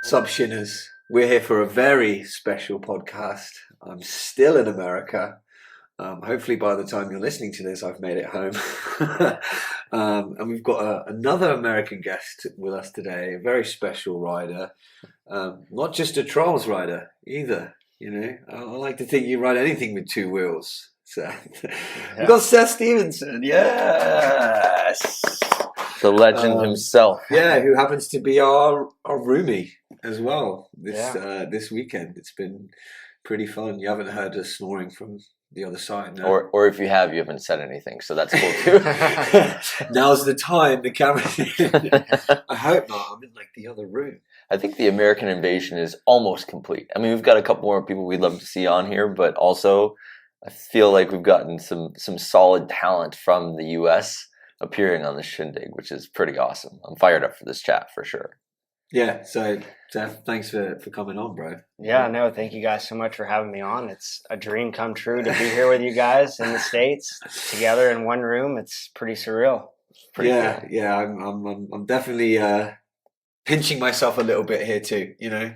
Sub Shinners, we're here for a very special podcast. I'm still in America. Hopefully, by the time you're listening to this, I've made it home. And we've got another American guest with us today, a very special rider. Not just a trials rider either. You know, I like to think you ride anything with two wheels. Seth. We've got Seth Stevenson. Yes. The legend himself. Yeah, who happens to be our roomie as well this weekend. It's been pretty fun. You haven't heard us snoring from the other side, no? Or if you have, you haven't said anything, so that's cool too. Now's the time. The camera's in. I hope not. I'm in like the other room. I think the American invasion is almost complete. I mean, we've got a couple more people we'd love to see on here, but also I feel like we've gotten some solid talent from the U.S. appearing on the shindig, which is pretty awesome. I'm fired up for this chat for sure. Yeah, so Seth, thanks for coming on, bro. Yeah, no, thank you guys so much for having me on. It's a dream come true to be here with you guys in the States together in one room. It's pretty surreal. Pretty cool. Yeah. I'm definitely pinching myself a little bit here too. You know,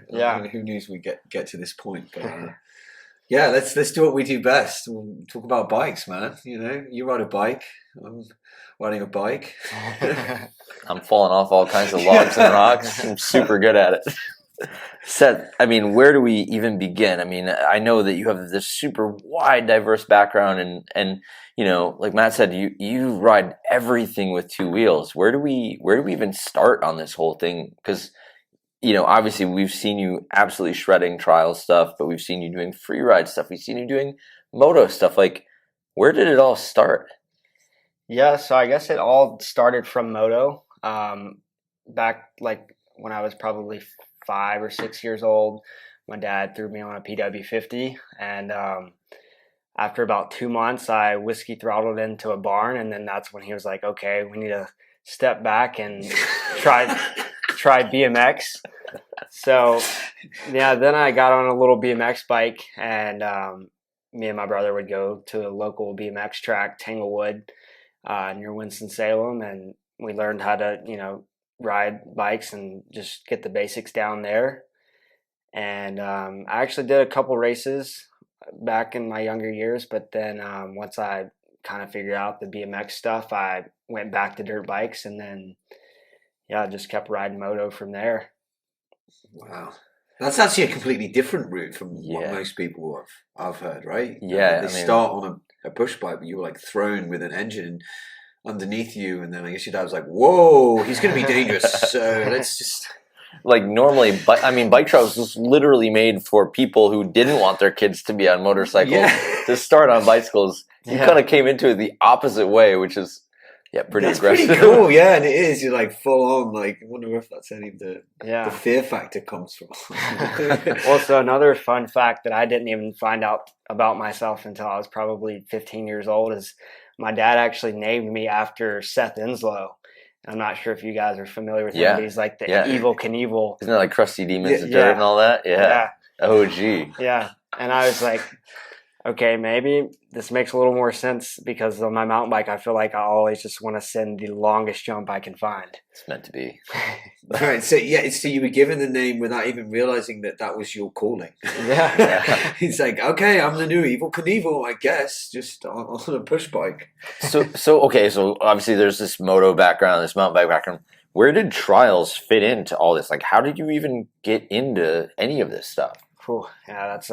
who knew we get to this point, but. Yeah, let's do what we do best. We'll talk about bikes, man. You know, you ride a bike. I'm riding a bike. I'm falling off all kinds of logs and rocks. I'm super good at it. Seth, I mean, where do we even begin? I mean, I know that you have this super wide, diverse background, and you know, like Matt said, you ride everything with two wheels. Where do we even start on this whole thing? Because you know, obviously we've seen you absolutely shredding trial stuff, but we've seen you doing free ride stuff. We've seen you doing moto stuff. Like, where did it all start? Yeah, so I guess it all started from moto. Back like when I was probably 5 or 6 years old, my dad threw me on a PW50, and after about 2 months, I whiskey throttled into a barn, and then that's when he was like, "Okay, we need to step back and try BMX." So yeah, then I got on a little BMX bike, and me and my brother would go to a local BMX track, Tanglewood, near Winston-Salem, and we learned how to, you know, ride bikes and just get the basics down there. And I actually did a couple races back in my younger years, but then once I kind of figured out the BMX stuff, I went back to dirt bikes, and then I just kept riding moto from there. Wow. That's actually a completely different route from what most people I've heard, right? Yeah. They start on a push bike, but you were like thrown with an engine underneath you, and then I guess your dad was like, "Whoa, he's going to be dangerous, so let's just..." Like normally, bike trials was literally made for people who didn't want their kids to be on motorcycles to start on bicycles. You kind of came into it the opposite way, which is pretty aggressive. Pretty cool, yeah, and it is. You're like full on. Like, I wonder if that's any of the fear factor comes from. Also, another fun fact that I didn't even find out about myself until I was probably 15 years old is my dad actually named me after Seth Inslow. I'm not sure if you guys are familiar with him, but he's like the Eval Knievel. Isn't that like Crusty Demons of Dirt and all that? Yeah. Oh, gee. Yeah, and I was like, okay, maybe this makes a little more sense because on my mountain bike, I feel like I always just want to send the longest jump I can find. It's meant to be. Right. So you were given the name without even realizing that was your calling. Yeah. He's like, okay, I'm the new Eval Knievel, I guess, just on a push bike. So obviously there's this moto background, this mountain bike background. Where did trials fit into all this? Like, how did you even get into any of this stuff? Whew, yeah, that's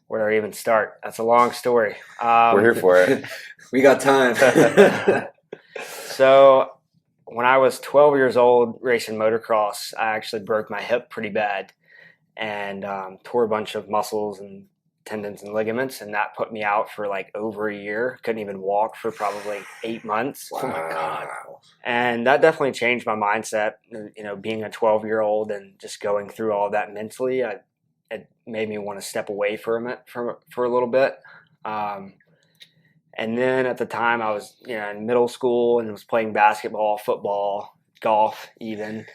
where do I even start? That's a long story. We're here for it. We got time. So when I was 12 years old racing motocross, I actually broke my hip pretty bad and tore a bunch of muscles and tendons and ligaments, and that put me out for like over a year. Couldn't even walk for probably 8 months. Wow. Oh my God. And that definitely changed my mindset, you know, being a 12-year-old and just going through all that mentally. It made me want to step away from it for a little bit. And then at the time I was, you know, in middle school and was playing basketball, football, golf even.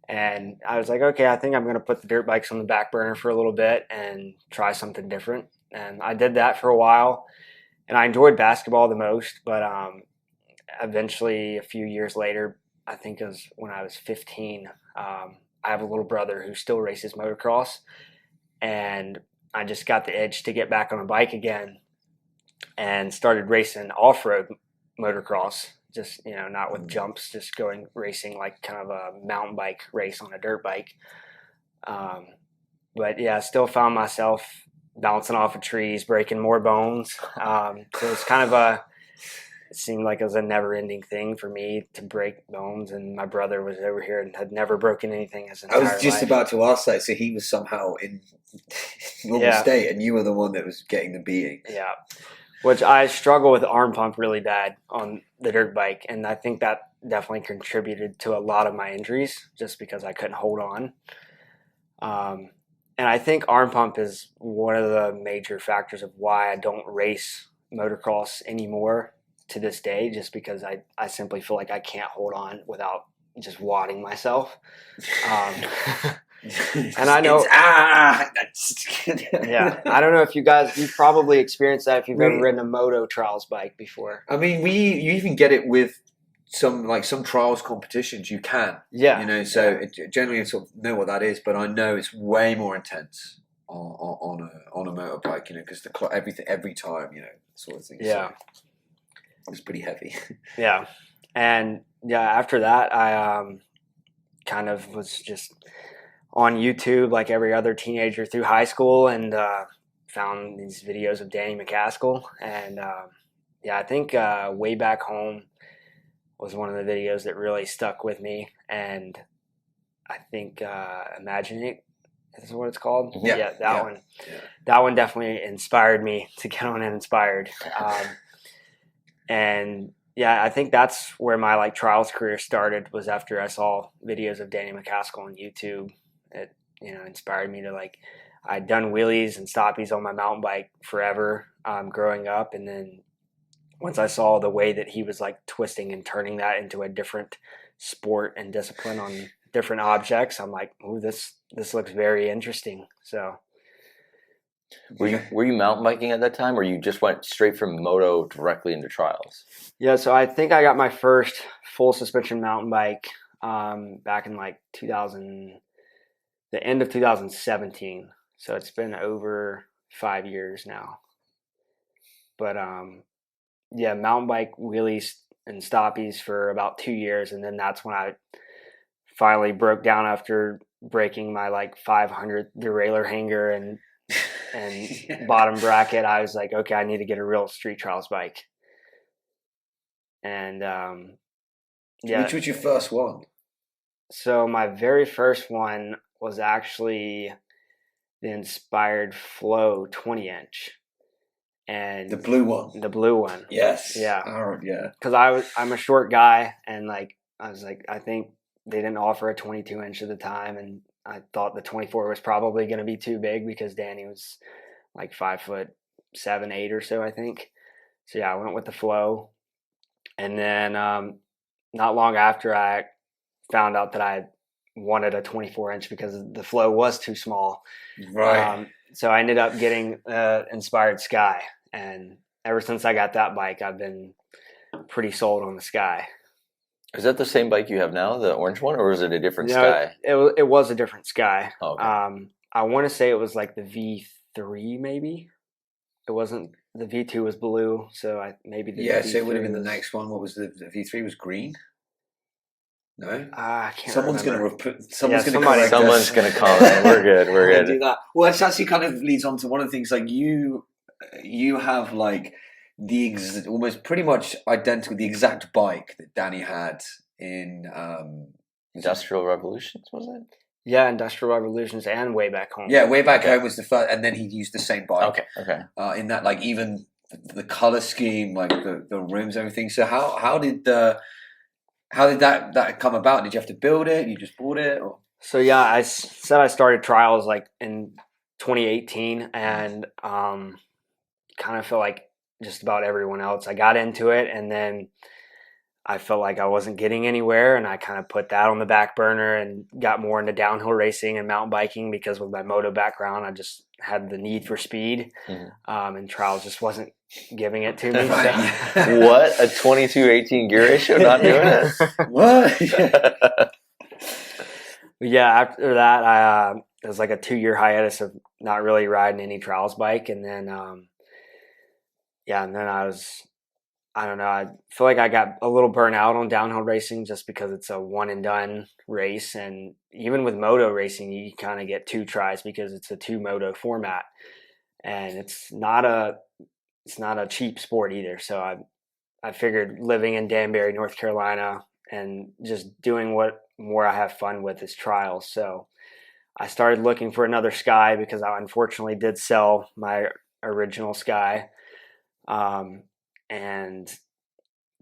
And I was like, okay, I think I'm going to put the dirt bikes on the back burner for a little bit and try something different. And I did that for a while, and I enjoyed basketball the most. But eventually, a few years later, I think it was when I was 15, I have a little brother who still races motocross, and I just got the itch to get back on a bike again and started racing off-road motocross, just, not with jumps, just going racing like kind of a mountain bike race on a dirt bike. But yeah, I still found myself bouncing off of trees, breaking more bones. So it's kind of it seemed like it was a never-ending thing for me to break bones, and my brother was over here and had never broken anything his entire life. I was just about to ask that. So he was somehow in normal state, and you were the one that was getting the beating. Yeah, which I struggle with arm pump really bad on the dirt bike, and I think that definitely contributed to a lot of my injuries, just because I couldn't hold on. And I think arm pump is one of the major factors of why I don't race motocross anymore to this day, just because I simply feel like I can't hold on without just wadding myself. And I know, yeah, I don't know if you've probably experienced that if you've ever ridden a moto trials bike before. I mean, you even get it with some trials competitions. You can, generally I sort of know what that is, but I know it's way more intense on a motorbike, because every time, sort of thing. Yeah. So it's pretty heavy. Yeah. And yeah, after that, I kind of was just on YouTube like every other teenager through high school, and found these videos of Danny McCaskill. And I think Way Back Home was one of the videos that really stuck with me. And I think Imagine It is what it's called. Yeah, that one. Yeah. That one definitely inspired me to get on Inspired. And yeah, I think that's where my trials career started, was after I saw videos of Danny McCaskill on YouTube. It inspired me to I'd done wheelies and stoppies on my mountain bike forever growing up, and then once I saw the way that he was twisting and turning that into a different sport and discipline on different objects, I'm like, ooh, this looks very interesting. So. Were you mountain biking at that time, or you just went straight from moto directly into trials? Yeah, so I think I got my first full suspension mountain bike back in 2000, the end of 2017. So it's been over 5 years now. But mountain bike wheelies and stoppies for about 2 years, and then that's when I finally broke down after breaking my 500 derailleur hanger and bottom bracket. I was like, okay, I need to get a real street trials bike. And which was your first one? So my very first one was actually the Inspired Flow 20-inch. And the blue one. Yes. Yeah. Yeah. Because I'm a short guy, and I was like, I think they didn't offer a 22-inch at the time, and I thought the 24 was probably going to be too big because Danny was 5'7", 8 or so, I think. So yeah, I went with the Flow. And then not long after, I found out that I wanted a 24-inch because the Flow was too small. Right. So I ended up getting Inspired Sky. And ever since I got that bike, I've been pretty sold on the Sky. Is that the same bike you have now, the orange one, or is it a different Sky? It was a different Sky. Oh, okay. I want to say it was the V3 maybe. It wasn't, the V2 was blue, so maybe the V3 so it would have been the next one. What was the V3 was green? No, I can't. Someone's going to someone's going to comment. We're good. We're good. Do that. Well, it actually kind of leads on to one of the things. You have the almost pretty much identical, the exact bike that Danny had in Industrial Revolutions, was it? Yeah, Industrial Revolutions and Way Back Home. Yeah, Way Back Home was the first, and then he used the same bike. Okay. In that, even the color scheme, the rims, everything. So how did that come about? Did you have to build it? You just bought it? Or? So yeah, I said I started trials in 2018, and kind of felt like just about everyone else. I got into it, and then I felt like I wasn't getting anywhere, and I kind of put that on the back burner and got more into downhill racing and mountain biking because with my moto background, I just had the need for speed, and trials just wasn't giving it to me. So. What? A 22-18 gear ratio? Not doing it? What? Yeah, after that, it was like a 2-year hiatus of not really riding any trials bike, and then and then I don't know, I feel like I got a little burnt out on downhill racing just because it's a one and done race, and even with moto racing, you kind of get 2 tries because it's a 2 moto format, and it's not a cheap sport either. So I figured living in Danbury, North Carolina, and just doing what more I have fun with is trials. So I started looking for another Sky because I unfortunately did sell my original Sky, and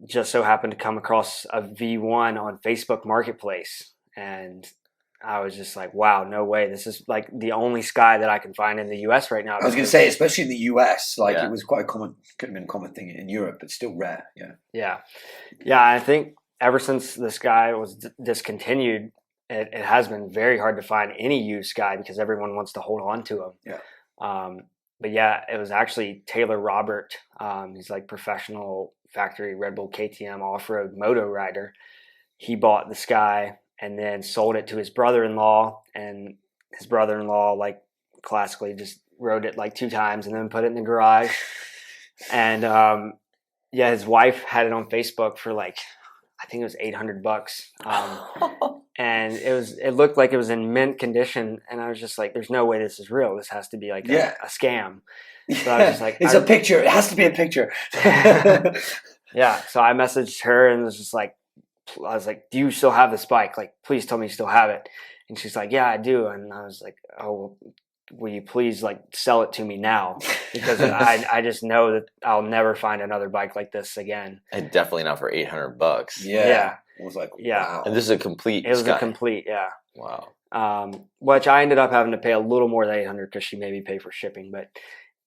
just so happened to come across a V1 on Facebook Marketplace, and I was just like, wow, no way. This is like the only Sky that I can find in the US right now. I was going to say, especially in the US, like Yeah. it was quite a common, could have been a common thing in Europe, but still rare. Yeah. Yeah. I think ever since the Sky was discontinued, it has been very hard to find any used Sky because everyone wants to hold on to them. Yeah. But yeah, it was actually Taylor Robert. He's like professional factory Red Bull KTM off-road moto rider. He bought the Sky and then sold it to his brother-in-law, and his brother-in-law like classically just rode it like 2 times and then put it in the garage. And his wife had it on Facebook for like, I think it was $800. And it looked like it was in mint condition, and I was just like, there's no way this is real. This has to be like a scam. So I was just like, it's a picture. It has to be a picture. Yeah. So I messaged her and was just like, I was like, do you still have this bike? Like, please tell me you still have it. And she's like, yeah, I do. And I was like, oh, will you please like sell it to me now? Because I just know that I'll never find another bike like this again. And definitely not for $800. Yeah. It was like, wow. And this is a complete It was Sky. a complete, yeah. Wow. Which I ended up having to pay a little more than $800 because she made me pay for shipping. But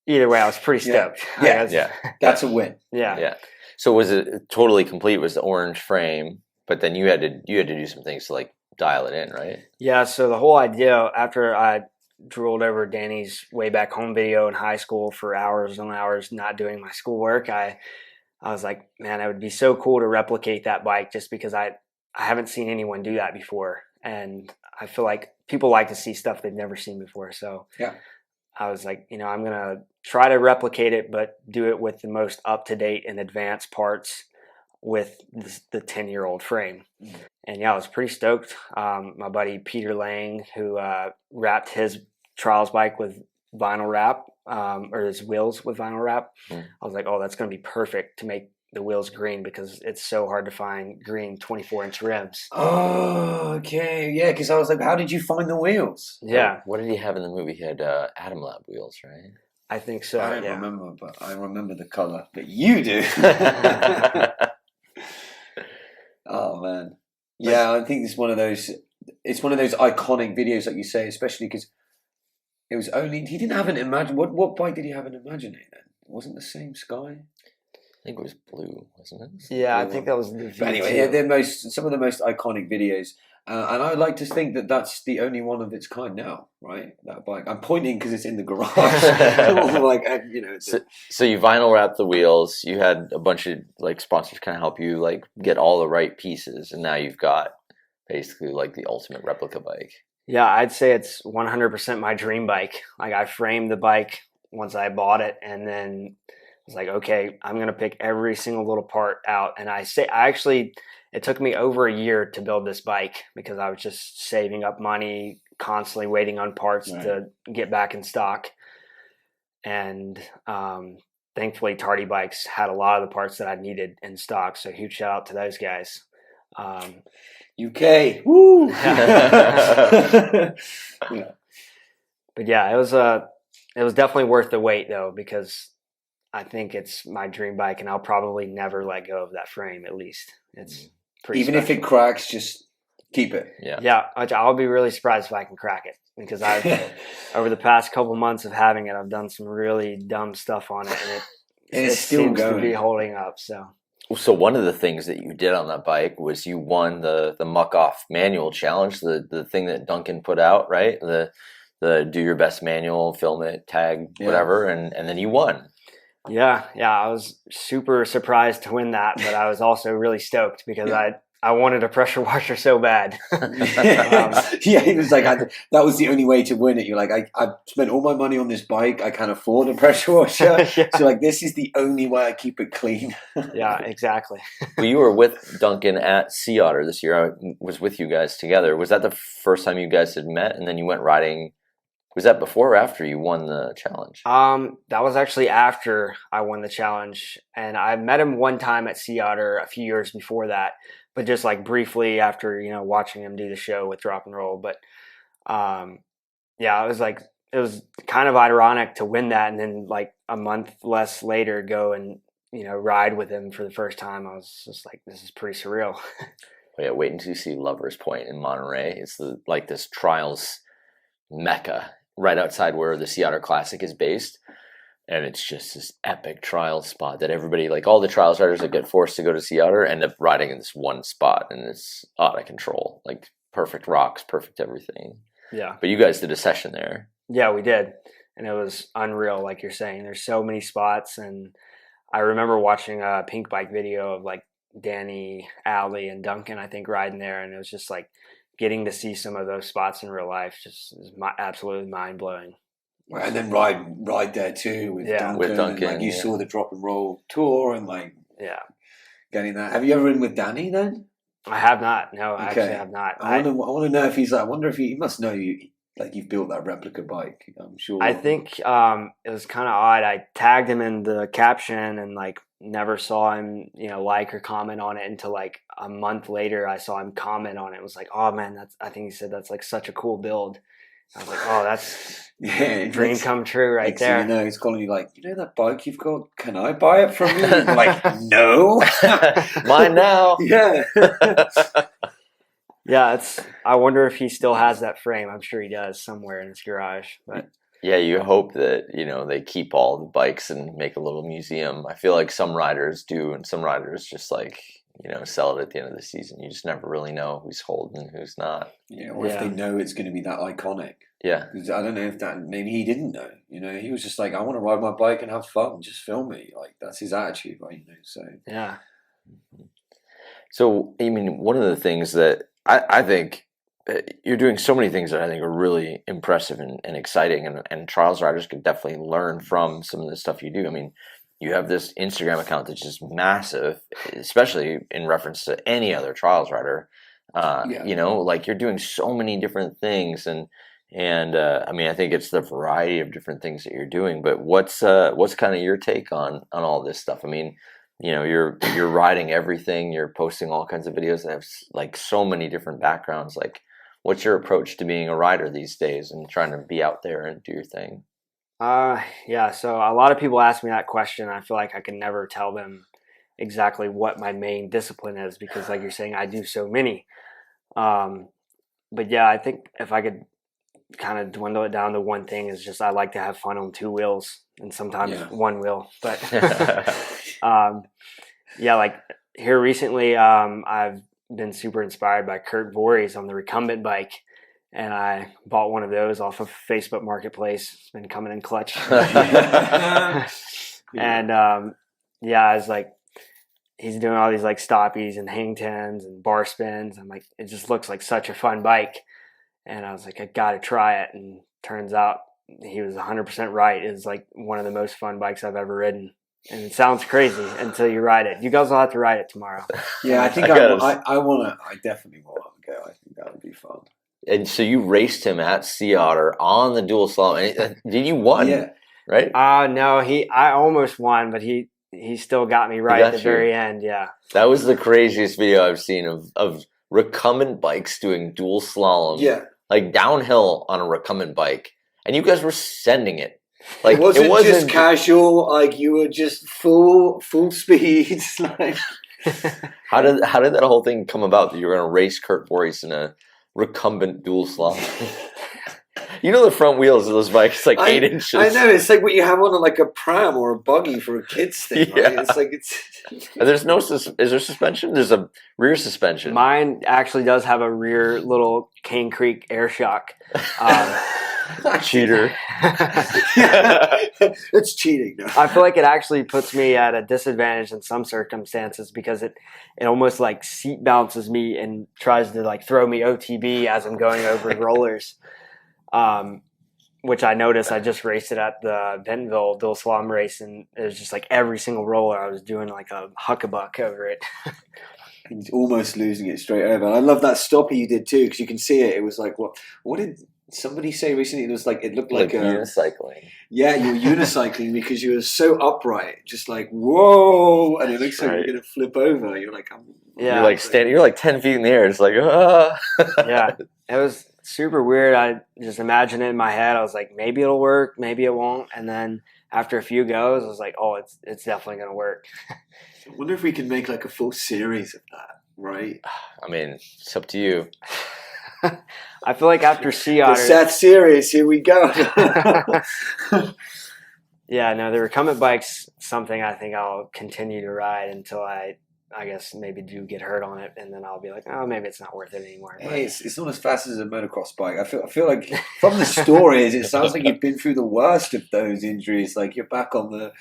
either way, I was pretty stoked. Yeah. That's a win. Yeah. So was it totally complete? Was the orange frame, but then you had to do some things to like dial it in, right? Yeah. So the whole idea, after I drooled over Danny's way back home video in high school for hours and hours not doing my schoolwork, I was like, man, it would be so cool to replicate that bike just because I haven't seen anyone do that before. And I feel like people like to see stuff they've never seen before. So yeah, I was like, I'm going to try to replicate it, but do it with the most up-to-date and advanced parts with the 10-year-old frame. And yeah, I was pretty stoked. My buddy Peter Lang, who wrapped his trials bike with vinyl wrap, or his wheels with vinyl wrap. I was like, oh, that's going to be perfect to make the wheels green because it's so hard to find green 24-inch rims. Oh, okay. Yeah, because I was like, how did you find the wheels? Yeah. What did he have in the movie? He had Atom Lab wheels, right? I think so. I don't remember, but I remember the color. But you do. Oh man. Yeah, I think it's one of those iconic videos, like you say, especially because it was only he didn't have an Imagine. What bike did he have an Imagine then? It wasn't the same Sky. I think it was blue, wasn't it? Yeah, I think that was the V2. But anyway, yeah, they're some of the most iconic videos, and I like to think that that's the only one of its kind now, right? That bike. I'm pointing because it's in the garage. Like, So you vinyl wrapped the wheels. You had a bunch of like sponsors kind of help you like get all the right pieces, and now you've got basically like the ultimate replica bike. Yeah, I'd say it's 100% my dream bike. Like I framed the bike once I bought it, and then I was like, okay, I'm going to pick every single little part out. And it took me over a year to build this bike because I was just saving up money, constantly waiting on parts to get back in stock. And thankfully, Tardy Bikes had a lot of the parts that I needed in stock. So huge shout out to those guys. UK, woo! Yeah. But yeah, it was definitely worth the wait though, because I think it's my dream bike, and I'll probably never let go of that frame. At least it's pretty. Even special. if it cracks, just keep it. Yeah. I'll be really surprised if I can crack it because I've over the past couple months of having it, I've done some really dumb stuff on it, and it still seems going to be holding up. So one of the things that you did on that bike was you won the Muc-Off manual challenge, the thing that Duncan put out, right? The do your best manual, film it, tag, whatever, and then you won. Yeah, I was super surprised to win that, but I was also really stoked because I wanted a pressure washer so bad. Yeah, he was like, that was the only way to win it. You're like, I've spent all my money on this bike. I can't afford a pressure washer. Yeah. So like, this is the only way I keep it clean. Yeah, exactly. Well, you were with Duncan at Sea Otter this year. I was with you guys together. Was that the first time you guys had met, and then you went riding? Was that before or after you won the challenge? That was actually after I won the challenge, and I met him one time at Sea Otter a few years before that, but just like briefly after, watching him do the show with Drop and Roll. But yeah, it was kind of ironic to win that, and then like a month less later go and ride with him for the first time. I was just like, this is pretty surreal. Yeah, wait until you see Lovers Point in Monterey. It's like this trials mecca right outside where the Sea Otter Classic is based. And it's just this epic trial spot that everybody, like all the trials riders that get forced to go to Sea Otter, end up riding in this one spot. And it's out of control. Like perfect rocks, perfect everything. Yeah. But you guys did a session there. Yeah, we did. And it was unreal, like you're saying. There's so many spots. And I remember watching a pink bike video of like Danny, Allie, and Duncan, I think, riding there. And it was just like, getting to see some of those spots in real life just is absolutely mind-blowing. And then ride there too with Duncan. With Duncan, and, like, you saw the Drop and Roll tour and like getting that. Have you ever ridden with Danny then? I have not. No, I actually have not. I want to know if he's like. I wonder if he must know you. Like you've built that replica bike. I'm sure. I think it was kind of odd. I tagged him in the caption and like never saw him, like or comment on it until like a month later. I saw him comment on it. It was like, oh man, I think he said that's like such a cool build. I was like, oh, that's dream come true right there. So he's calling you like, that bike you've got, can I buy it from you? I'm like, no. Mine now. Yeah. Yeah, I wonder if he still has that frame. I'm sure he does somewhere in his garage. But yeah, you hope that, they keep all the bikes and make a little museum. I feel like some riders do, and some riders just like, sell it at the end of the season. You just never really know who's holding and who's not. Yeah, or if they know it's going to be that iconic. Yeah. I don't know if maybe he didn't know. He was just like, I want to ride my bike and have fun. Just film me. Like, that's his attitude, right? So. Yeah. So, one of the things that I think you're doing so many things that I think are really impressive and exciting, and trials riders could definitely learn from some of the stuff you do. You have this Instagram account that's just massive, especially in reference to any other trials rider. Like you're doing so many different things, and I think it's the variety of different things that you're doing. But what's kind of your take on all this stuff? You're riding everything. You're posting all kinds of videos that have like so many different backgrounds. Like, what's your approach to being a rider these days and trying to be out there and do your thing? Yeah. So a lot of people ask me that question. I feel like I can never tell them exactly what my main discipline is because, like you're saying, I do so many. But yeah, I think if I could kind of dwindle it down to one thing is just I like to have fun on two wheels and sometimes one wheel. But like here recently, I've been super inspired by Kurt Voorhees on the recumbent bike. And I bought one of those off of Facebook Marketplace. It's been coming in clutch. And I was like, he's doing all these like stoppies and hang tens and bar spins. I'm like, it just looks like such a fun bike. And I was like, I got to try it. And turns out he was 100% right. It's like one of the most fun bikes I've ever ridden. And it sounds crazy until you ride it. You guys will have to ride it tomorrow. Yeah, I think I definitely will go. I think that would be fun. And so you raced him at Sea Otter on the dual slalom. Did you won? Yeah. Right? No, I almost won, but he still got me right at the very end. Yeah. That was the craziest video I've seen of recumbent bikes doing dual slalom. Yeah. Like downhill on a recumbent bike. And you guys were sending it. Like it wasn't just casual, like you were just full speed. Like How did that whole thing come about that you were gonna race Kurt Voorhees in a recumbent dual slalom? The front wheels of those bikes like 8 inches. I know, it's like what you have on like a pram or a buggy for a kid's thing. Yeah. Right? It's like And there's is there suspension? There's a rear suspension. Mine actually does have a rear little Cane Creek air shock. Cheater. It's cheating. No. I feel like it actually puts me at a disadvantage in some circumstances because it almost like seat balances me and tries to like throw me OTB as I'm going over rollers. Which I noticed I just raced it at the Bentonville dual slalom race, and it was just like every single roller I was doing like a huckabuck over it. He's almost losing it straight over. And I love that stopper you did too, because you can see it. It was like, what did somebody say recently? It was like, it looked like unicycling. Yeah, you were unicycling because you were so upright, just like, whoa. And it looks like you're going to flip over. You're like, you're like standing, you're like 10 feet in the air. It's like, ah. Yeah, it was super weird. I just imagined it in my head. I was like, maybe it'll work, maybe it won't. And then after a few goes, I was like, oh, it's definitely going to work. I wonder if we can make like a full series of that, right? I mean, it's up to you. I feel like after Sea The Otter, Seth series, here we go. yeah, no, the recumbent bike's something I think I'll continue to ride until I guess maybe do get hurt on it, and then I'll be like, oh, maybe it's not worth it anymore. Hey, it's not as fast as a motocross bike. I feel like from the stories, it sounds like you've been through the worst of those injuries. Like you're back on the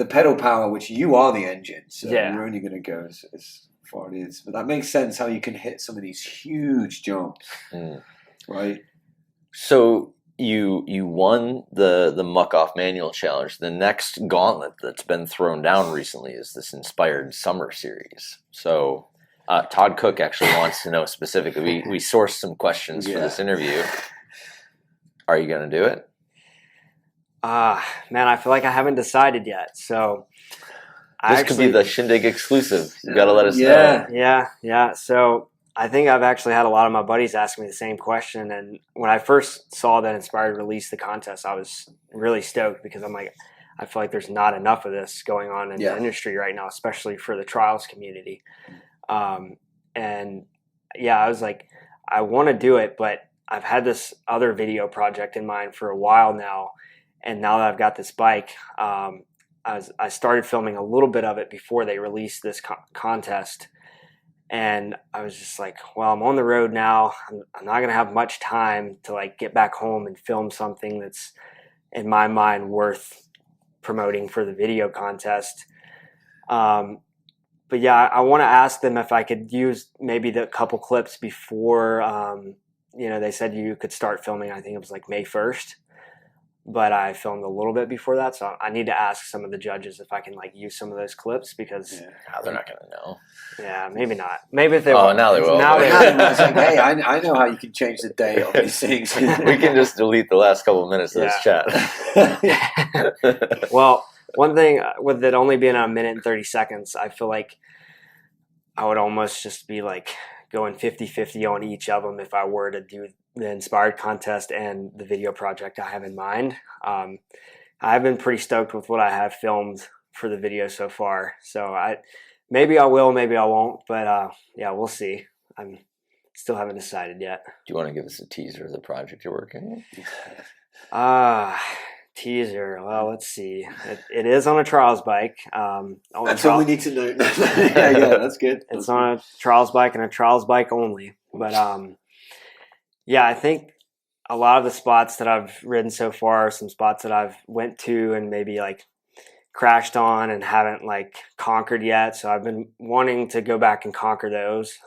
pedal power, which you are the engine, so you're only going to go as far it is. But that makes sense how you can hit some of these huge jumps, right? So you won the Muc-Off manual challenge. The next gauntlet that's been thrown down recently is this Inspired Summer series. So Todd Cook actually wants to know specifically. We sourced some questions for this interview. Are you going to do it? Man, I feel like I haven't decided yet. So this could be the Shindig exclusive. You got to let us know. Yeah. So I think I've actually had a lot of my buddies ask me the same question. And when I first saw that Inspired released the contest, I was really stoked because I'm like, I feel like there's not enough of this going on in the industry right now, especially for the trials community. And yeah, I was like, I want to do it, but I've had this other video project in mind for a while now. And now that I've got this bike, I started filming a little bit of it before they released this contest. And I was just like, well, I'm on the road now. I'm not going to have much time to like get back home and film something that's in my mind worth promoting for the video contest. But yeah, I want to ask them if I could use maybe the couple clips before, they said you could start filming. I think it was like May 1st. But I filmed a little bit before that, so I need to ask some of the judges if I can like use some of those clips because they're not going to know. Yeah, maybe not. Maybe if they will. Now they will. Now they will. It's like, hey, I know how you can change the date on these things. We can just delete the last couple of minutes of this chat. Well, one thing with it only being a minute and 30 seconds, I feel like I would almost just be like going 50-50 on each of them if I were to do the Inspired contest and the video project I have in mind. I've been pretty stoked with what I have filmed for the video so far. So maybe I will, maybe I won't, but we'll see. I'm still haven't decided yet. Do you want to give us a teaser of the project you're working on? Teaser. Well, let's see. It is on a trials bike. That's all we need to know. yeah, that's good. It's on a trials bike and a trials bike only. But I think a lot of the spots that I've ridden so far are some spots that I've went to and maybe like crashed on and haven't like conquered yet. So I've been wanting to go back and conquer those.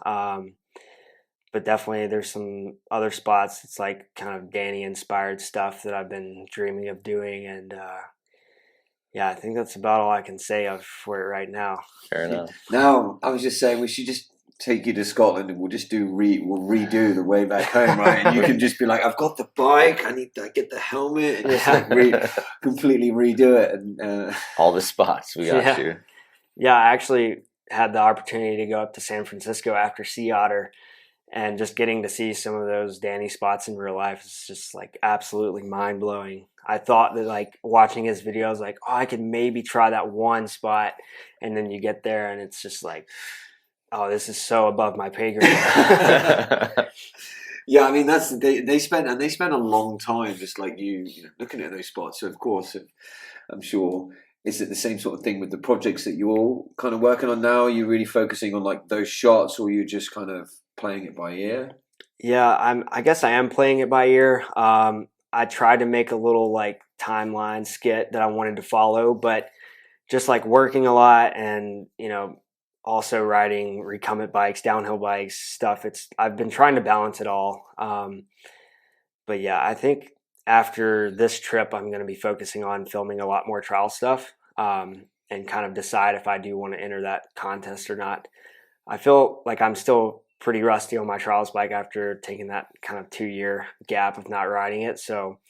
But definitely there's some other spots. It's like kind of Danny inspired stuff that I've been dreaming of doing. And I think that's about all I can say for it right now. Fair enough. Now, I was just saying we should just take you to Scotland and we'll just we'll redo the way back home, right? And you can just be like, I've got the bike, I need to get the helmet and just like completely redo it. And all the spots we got you. Yeah, I actually had the opportunity to go up to San Francisco after Sea Otter. And just getting to see some of those Danny spots in real life is just like absolutely mind blowing. I thought that like watching his videos, like, I could maybe try that one spot. And then you get there and it's just like, oh, this is so above my pay grade. Yeah, I mean, they spent a long time just like you looking at those spots. So of course, I'm sure. Is it the same sort of thing with the projects that you're kind of working on now? Are you really focusing on like those shots or are you just kind of playing it by ear? Yeah, I guess I am playing it by ear. I tried to make a little like timeline skit that I wanted to follow, but just like working a lot and, also riding recumbent bikes, downhill bikes, stuff. I've been trying to balance it all. But yeah, I think after this trip, I'm going to be focusing on filming a lot more trial stuff, and kind of decide if I do want to enter that contest or not. I feel like I'm still pretty rusty on my trials bike after taking that kind of 2-year gap of not riding it. So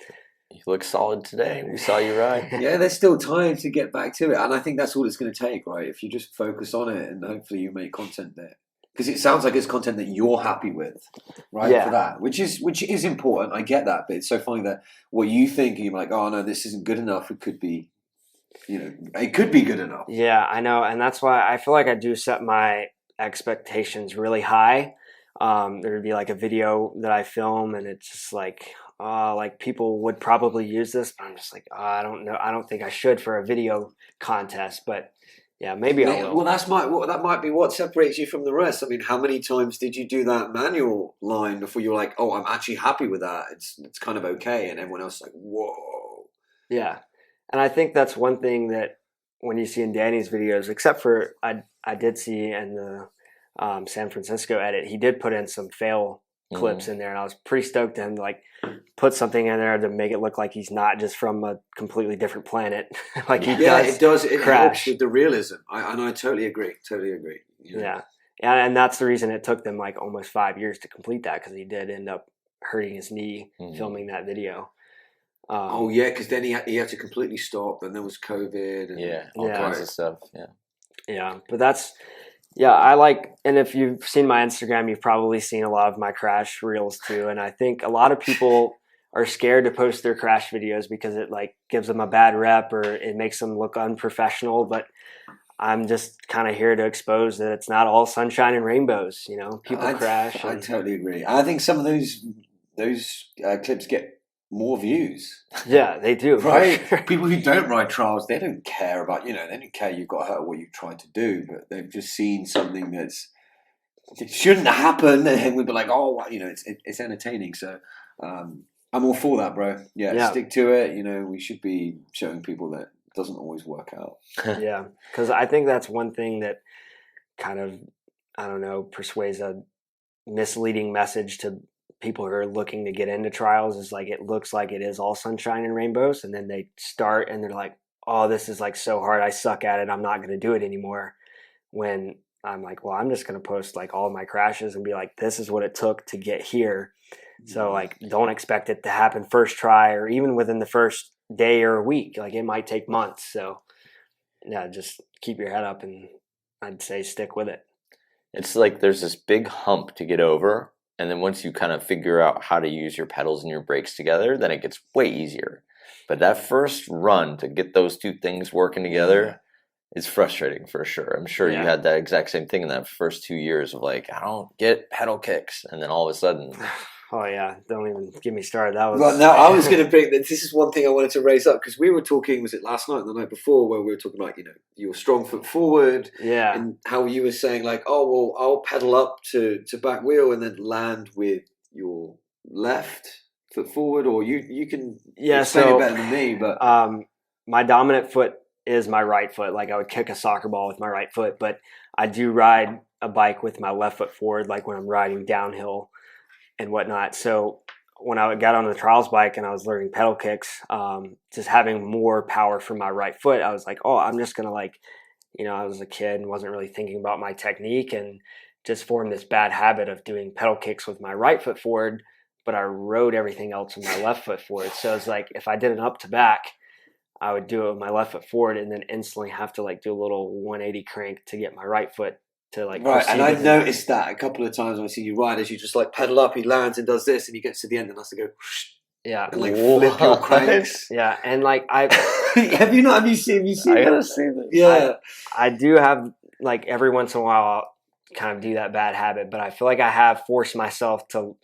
You look solid today. We saw you ride. Yeah, there's still time to get back to it, and I think that's all it's going to take, right? If you just focus on it, and hopefully you make content there, because it sounds like it's content that you're happy with, right? Yeah. For that, which is important. I get that, but it's so funny that what you think, you're like, oh no, this isn't good enough. It could be, it could be good enough. yeah, I know, and that's why I feel like I do set my expectations really high. There would be like a video that I film, and it's just like people would probably use this, but I'm just like, I don't know. I don't think I should for a video contest, but yeah, maybe I will. Well, that might be what separates you from the rest. I mean, how many times did you do that manual line before you were like, oh, I'm actually happy with that. It's kind of okay, and everyone else is like, whoa. Yeah, and I think that's one thing that when you see in Danny's videos, except for I did see in the San Francisco edit, he did put in some fail clips in there, and I was pretty stoked to him to like put something in there to make it look like he's not just from a completely different planet. Like he does. It does. It crash. helps with the realism. I totally agree. Totally agree. Yeah, and that's the reason it took them like almost 5 years to complete that, because he did end up hurting his knee filming that video. Oh yeah, because then he had to completely stop, and there was COVID. And, all kinds of stuff. Yeah, but I like, and if you've seen my Instagram, you've probably seen a lot of my crash reels too. And I think a lot of people are scared to post their crash videos because it like gives them a bad rep or it makes them look unprofessional. But I'm just kind of here to expose that it's not all sunshine and rainbows. People crash. I totally agree. I think some of those clips get more views. Yeah, they do. Right? People who don't ride trials, they don't care about, they don't care you've got hurt or what you tried to do, but they've just seen something it shouldn't happen, and we'd be like, oh, it's entertaining. So I'm all for that, bro. Yeah, stick to it. We should be showing people that it doesn't always work out. Yeah, because I think that's one thing that kind of, I don't know, persuades a misleading message to people who are looking to get into trials, is like it looks like it is all sunshine and rainbows, and then they start and they're like, oh, this is like so hard, I suck at it, I'm not going to do it anymore. When I'm like, well, I'm just going to post like all my crashes and be like, this is what it took to get here. So like, don't expect it to happen first try or even within the first day or a week. Like it might take months. So yeah, just keep your head up, and I'd say stick with it. It's like there's this big hump to get over. And then once you kind of figure out how to use your pedals and your brakes together, then it gets way easier. But that first run to get those two things working together is frustrating for sure. I'm sure you had that exact same thing in that first 2 years of like, I don't get pedal kicks. And then all of a sudden... Oh yeah, don't even get me started. That was... Well, now I was going to bring... This is one thing I wanted to raise up, because we were talking, was it last night or the night before, where we were talking about, your strong foot forward. Yeah. And how you were saying like, oh, well, I'll pedal up to back wheel and then land with your left foot forward, or you can explain it better than me. But my dominant foot is my right foot. Like I would kick a soccer ball with my right foot, but I do ride a bike with my left foot forward, like when I'm riding downhill and whatnot. So when I got on the trials bike and I was learning pedal kicks, just having more power from my right foot, I was like, oh, I'm just going to I was a kid and wasn't really thinking about my technique, and just formed this bad habit of doing pedal kicks with my right foot forward, but I rode everything else with my left foot forward. So it's like, if I did an up to back, I would do it with my left foot forward and then instantly have to like do a little 180 crank to get my right foot to like right. And I noticed that a couple of times when I see you ride, as you just like pedal up, he lands and does this, and he gets to the end and has to go and like flip your cranks. Yeah, and like I have you seen I gotta see this. Yeah, I do have like every once in a while I'll kind of do that bad habit, but I feel like I have forced myself to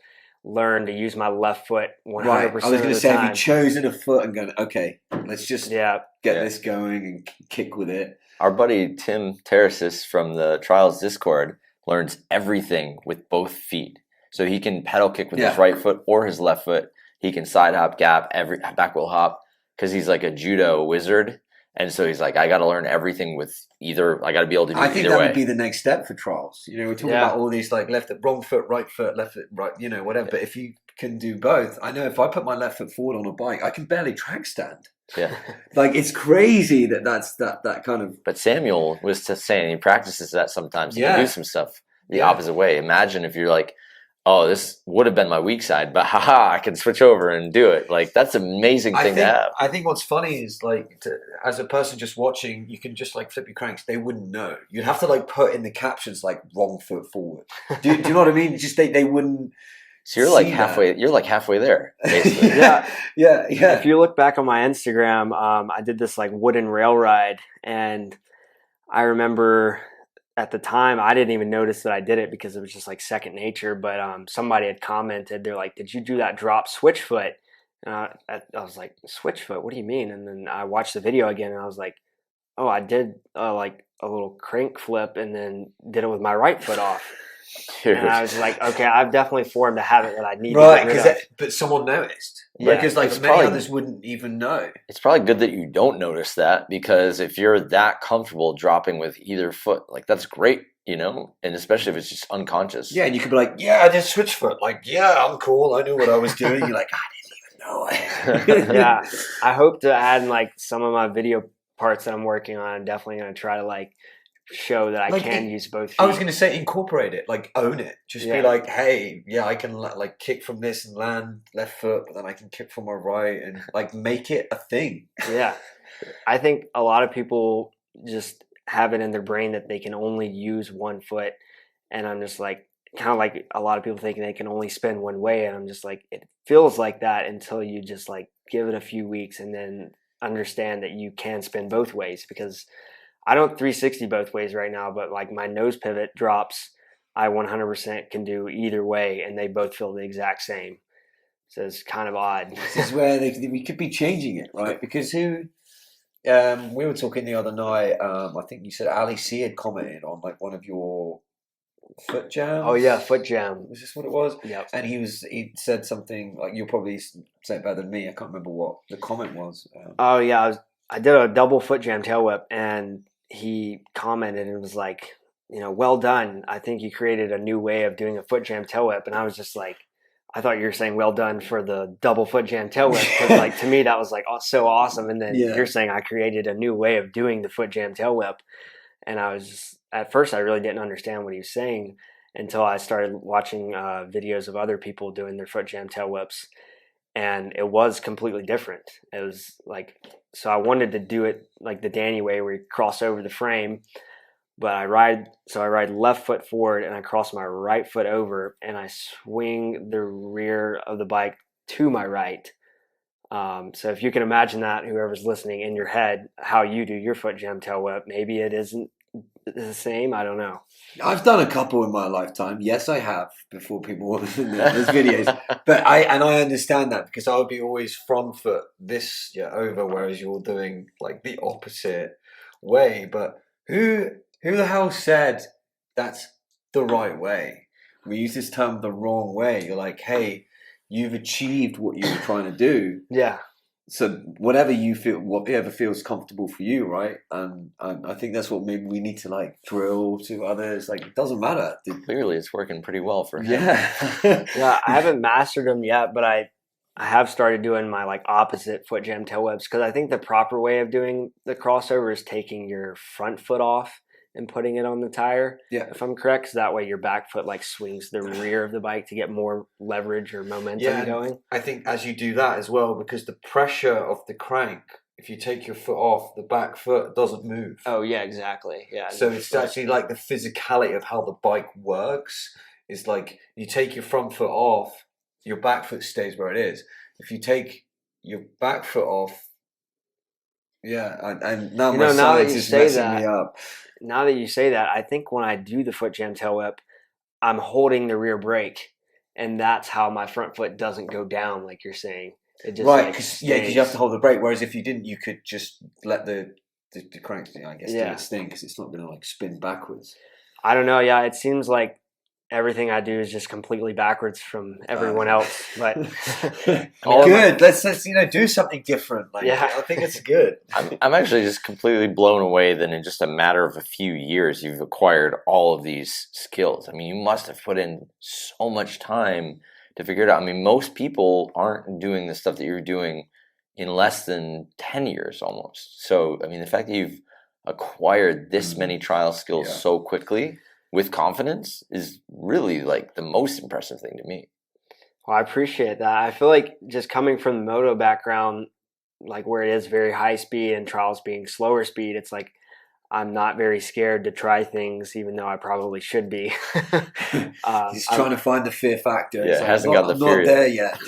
learn to use my left foot 100% right. I was going to say, time. have you chosen a foot and gone, okay, let's just get this going and kick with it. Our buddy Tim Terrasis from the Trials Discord learns everything with both feet. So he can pedal kick with Yeah. his right foot or his left foot. He can side hop, gap, every back wheel hop because he's like a judo wizard. And so he's like, I got to learn everything with either. I got to be able to do I it think either that way. would be the next step for trials. You know, we're talking about all these like wrong foot, right foot, left foot, right, you know, whatever. But if you can do both, I know if I put my left foot forward on a bike, I can barely track stand. Yeah. Like it's crazy that's that kind of. But Samuel was just saying he practices that sometimes. He Yeah. can do some stuff the opposite way. Imagine if you're like, oh, this would have been my weak side, but haha, I can switch over and do it. Like that's an amazing thing to have. I think what's funny is like, as a person just watching, you can just like flip your cranks. They wouldn't know. You'd have to like put in the captions like wrong foot forward. Do you know what I mean? Just they wouldn't. So you're like see halfway. that. You're like halfway there, basically. Yeah. yeah. If you look back on my Instagram, I did this like wooden rail ride, and I remember at the time I didn't even notice that I did it because it was just like second nature. But somebody had commented, they're like, "Did you do that drop switch foot?" And I was like, "Switch foot? What do you mean?" And then I watched the video again, and I was like, "Oh, I did like a little crank flip, and then did it with my right foot off." Dude. And I was like, okay, I've definitely formed a habit that I need Right, to get rid of. but someone noticed. Yeah, Because like it's many probably- others wouldn't even know. It's probably good that you don't notice that because if you're that comfortable dropping with either foot, like that's great, you know, and especially if it's just unconscious. Yeah, and you could be like, yeah, I did switch foot. Like, yeah, I'm cool. I knew what I was doing. You're like, I didn't even know it. Yeah, I hope to add in like some of my video parts that I'm working on. I'm definitely going to try to like show that I Like, can use both feet. I was going to say incorporate it, like own it. Just be like, hey, yeah, I can like kick from this and land left foot, but then I can kick from my right and like make it a thing. Yeah, I think a lot of people just have it in their brain that they can only use one foot, and I'm just like, kind of like a lot of people thinking they can only spin one way, and I'm just like, it feels like that until you just like give it a few weeks and then understand that you can spin both ways. Because I don't 360 both ways right now, but like my nose pivot drops, I 100% can do either way, and they both feel the exact same. So it's kind of odd. This is where we could be changing it, right? Because we were talking the other night. I think you said Ali C had commented on like one of your foot jams. Oh yeah, foot jam. Was this what it was? Yep. And he said something like, you'll probably say it better than me. I can't remember what the comment was. Oh yeah, I did a double foot jam tail whip, and he commented and was like, you know, well done. I think you created a new way of doing a foot jam tail whip. And I was just like, I thought you were saying well done for the double foot jam tail whip, because like to me that was like so awesome. And then you're saying I created a new way of doing the foot jam tail whip, and I was just, at first I really didn't understand what he was saying until I started watching videos of other people doing their foot jam tail whips, and it was completely different. It was like, so I wanted to do it like the Danny way, where you cross over the frame, but I ride left foot forward and I cross my right foot over and I swing the rear of the bike to my right. So if you can imagine that, whoever's listening, in your head, how you do your foot jam tail whip, maybe it isn't the same. I don't know. I've done a couple in my lifetime. Yes, I have, before people were in those videos. But I understand that, because I would be always front foot this over, whereas you're doing like the opposite way. But who the hell said that's the right way? We use this term the wrong way. You're like, hey, you've achieved what you were trying to do. Yeah. So whatever you feel, whatever feels comfortable for you, right? And I think that's what maybe we need to like drill to others. Like, it doesn't matter. Clearly, it's working pretty well for him. Yeah. Yeah, I haven't mastered them yet, but I have started doing my like opposite foot jam tail whips, because I think the proper way of doing the crossover is taking your front foot off and putting it on the tire. Yeah. If I'm correct, 'cause that way your back foot like swings the rear of the bike to get more leverage or momentum going. I think as you do that as well, because the pressure of the crank, if you take your foot off, the back foot doesn't move. Oh yeah, exactly. Yeah. So it's actually like the physicality of how the bike works is like, you take your front foot off, your back foot stays where it is. If you take your back foot off, and now my science is messing me up. Now that you say that, I think when I do the foot jam tail whip, I'm holding the rear brake, and that's how my front foot doesn't go down, like you're saying. It just Right, like, because you have to hold the brake. Whereas if you didn't, you could just let the crank, I guess, do its thing, because it's not going to like spin backwards. I don't know. Yeah, it seems like everything I do is just completely backwards from everyone else. But good. Let's do something different. I think it's good. I'm actually just completely blown away that in just a matter of a few years you've acquired all of these skills. I mean, you must have put in so much time to figure it out. I mean, most people aren't doing the stuff that you're doing in less than 10 years almost. So, I mean, the fact that you've acquired this many trial skills so quickly with confidence is really like the most impressive thing to me. Well, I appreciate that. I feel like just coming from the moto background, like where it is very high speed and trials being slower speed, it's like I'm not very scared to try things, even though I probably should be. He's trying to find the fear factor. Yeah, hasn't got the fear. Not there yet.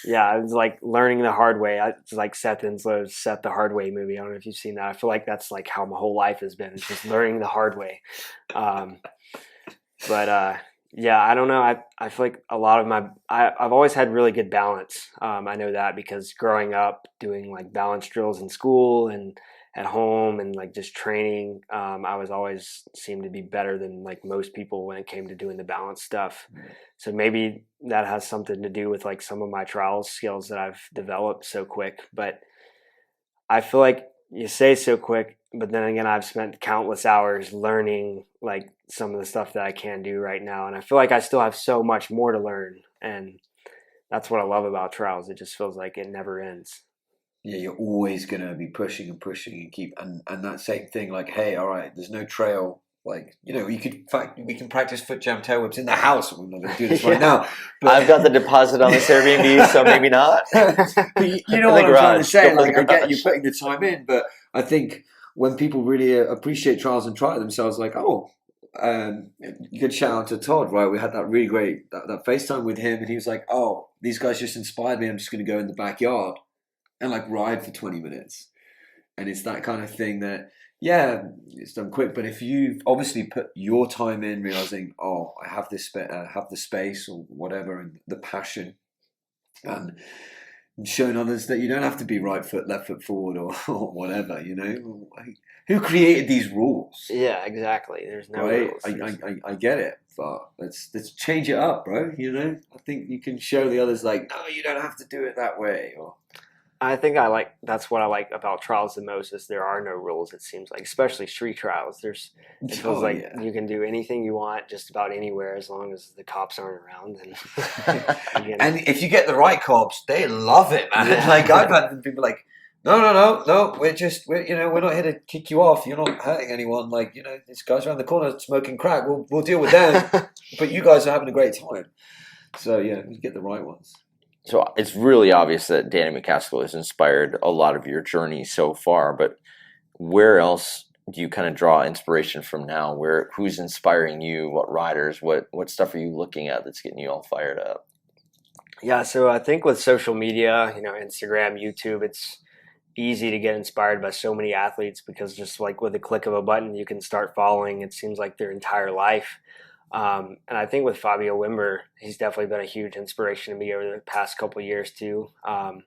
Yeah. I was like learning the hard way. It's like Seth Inslow's Seth the Hard Way movie. I don't know if you've seen that. I feel like that's like how my whole life has been. It's just learning the hard way. Yeah, I don't know. I feel like a lot of I've always had really good balance. I know that because growing up doing like balance drills in school and at home and like just training, I was always seemed to be better than like most people when it came to doing the balance stuff. So maybe that has something to do with like some of my trials skills that I've developed so quick. But I feel like you say so quick, but then again, I've spent countless hours learning like some of the stuff that I can do right now. And I feel like I still have so much more to learn. And that's what I love about trials. It just feels like it never ends. Yeah, you're always going to be pushing and keep, and that same thing, like, hey, all right, there's no trail. Like, we can practice foot jam tail whips in the house. We're not going to do this right now. But I've got the deposit on this Airbnb, so maybe not. But you know what I'm trying to say? Like, I get you putting the time in, but I think when people really appreciate trials and try it themselves, like, good shout out to Todd, right? We had that really great that FaceTime with him, and he was like, oh, these guys just inspired me. I'm just going to go in the backyard and like ride for 20 minutes. And it's that kind of thing that, it's done quick. But if you've obviously put your time in, realizing, I have this, have the space or whatever, and the passion, and showing others that you don't have to be right foot, left foot forward, or whatever. Who created these rules? Yeah, exactly. There's no right? rules. I get it, but let's change it up, bro. I think you can show the others like, no, you don't have to do it that way, or. I think that's what I like about trials the most is there are no rules. It seems like, especially street trials. It feels like you can do anything you want just about anywhere as long as the cops aren't around. And if you get the right cops, they love it, man. Yeah. Like I've had people like, no, we're not here to kick you off. You're not hurting anyone. Like these guys around the corner smoking crack. We'll deal with them. But you guys are having a great time. So you get the right ones. So it's really obvious that Danny McCaskill has inspired a lot of your journey so far, but where else do you kind of draw inspiration from now? Who's inspiring you? What riders? What stuff are you looking at that's getting you all fired up? Yeah, so I think with social media, Instagram, YouTube, it's easy to get inspired by so many athletes because just like with a click of a button, you can start following, it seems like their entire life. And I think with Fabio Wimber, he's definitely been a huge inspiration to me over the past couple of years too. And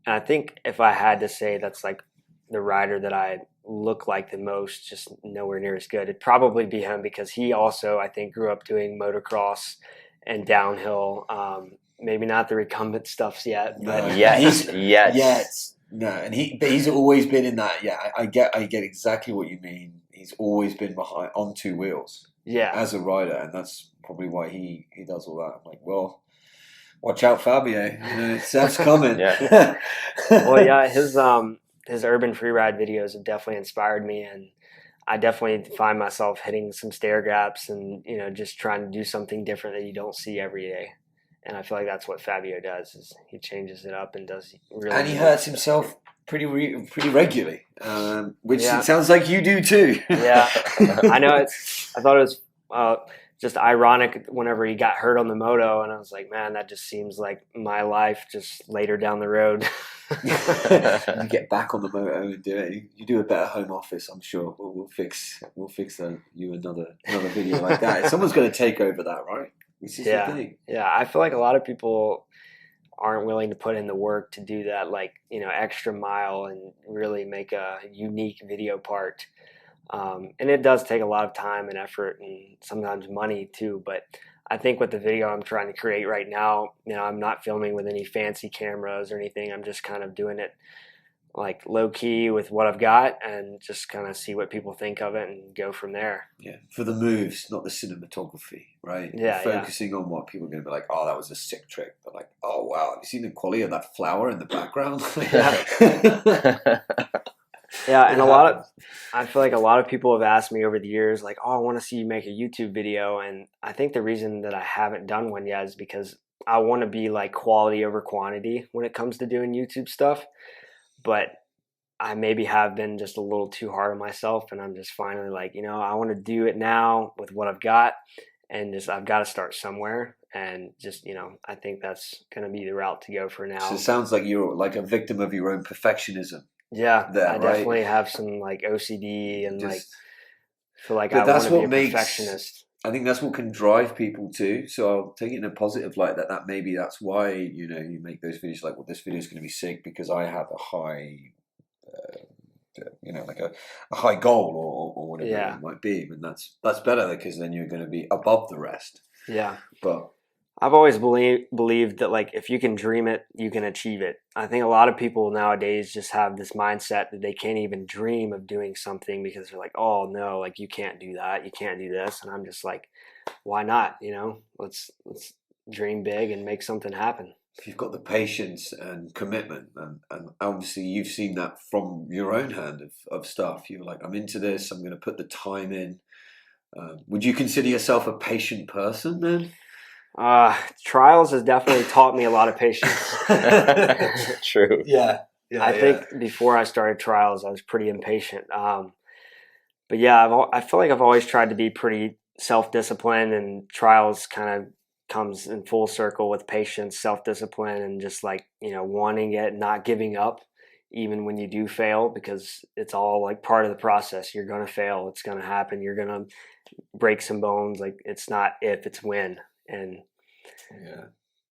I think if I had to say that's like the rider that I look like the most, just nowhere near as good, it'd probably be him because he also, I think, grew up doing motocross and downhill. Maybe not the recumbent stuffs yet, but yes. No, and he's always been in that. Yeah, I get exactly what you mean. He's always been behind on two wheels. Yeah, as a rider, and that's probably why he does all that. I'm like, well, watch out, Fabio. Seth's coming. Well, yeah, his urban freeride videos have definitely inspired me, and I definitely find myself hitting some stair gaps and just trying to do something different that you don't see every day. And I feel like that's what Fabio does is he changes it up and does really. And he hurts himself pretty regularly, which it sounds like you do too. Yeah, I know. I thought it was just ironic whenever he got hurt on the moto, and I was like, man, that just seems like my life just later down the road. You get back on the moto and do it. You do a better home office, I'm sure. We'll fix you another video like that. Someone's going to take over that, right? This is the thing. Yeah, I feel like a lot of people aren't willing to put in the work to do that, like extra mile and really make a unique video part. And it does take a lot of time and effort and sometimes money too. But I think with the video I'm trying to create right now, I'm not filming with any fancy cameras or anything. I'm just kind of doing it like low key with what I've got and just kind of see what people think of it and go from there. Yeah, for the moves, not the cinematography, right? Yeah, focusing on what people are going to be like, oh, that was a sick trick. But like, oh, wow, have you seen the quality of that flower in the background? Yeah, and I feel like a lot of people have asked me over the years, like, oh, I want to see you make a YouTube video. And I think the reason that I haven't done one yet is because I want to be like quality over quantity when it comes to doing YouTube stuff. But I maybe have been just a little too hard on myself, and I'm just finally like, I want to do it now with what I've got, and just I've got to start somewhere, and just I think that's gonna be the route to go for now. So it sounds like you're like a victim of your own perfectionism. Yeah, there, I right? definitely have some like OCD and like feel like but I that's want to what be a makes, perfectionist. I think that's what can drive people too. So I'll take it in a positive light that maybe that's why you make those videos like, well, this video is going to be sick because I have a high, like a high goal or whatever it might be. And that's better because then you're going to be above the rest. Yeah, but I've always believed that like if you can dream it, you can achieve it. I think a lot of people nowadays just have this mindset that they can't even dream of doing something because they're like, oh no, like you can't do that, you can't do this, and I'm just like, why not? Let's dream big and make something happen. If you've got the patience and commitment, and obviously you've seen that from your own hand of stuff. You're like, I'm into this. I'm going to put the time in. Would you consider yourself a patient person then? Trials has definitely taught me a lot of patience. True. Yeah. I think before I started trials, I was pretty impatient. But yeah, I feel like I've always tried to be pretty self-disciplined, and trials kind of comes in full circle with patience, self-discipline, and just like, wanting it, not giving up even when you do fail, because it's all like part of the process. You're going to fail. It's going to happen. You're going to break some bones. Like it's not if, it's when. And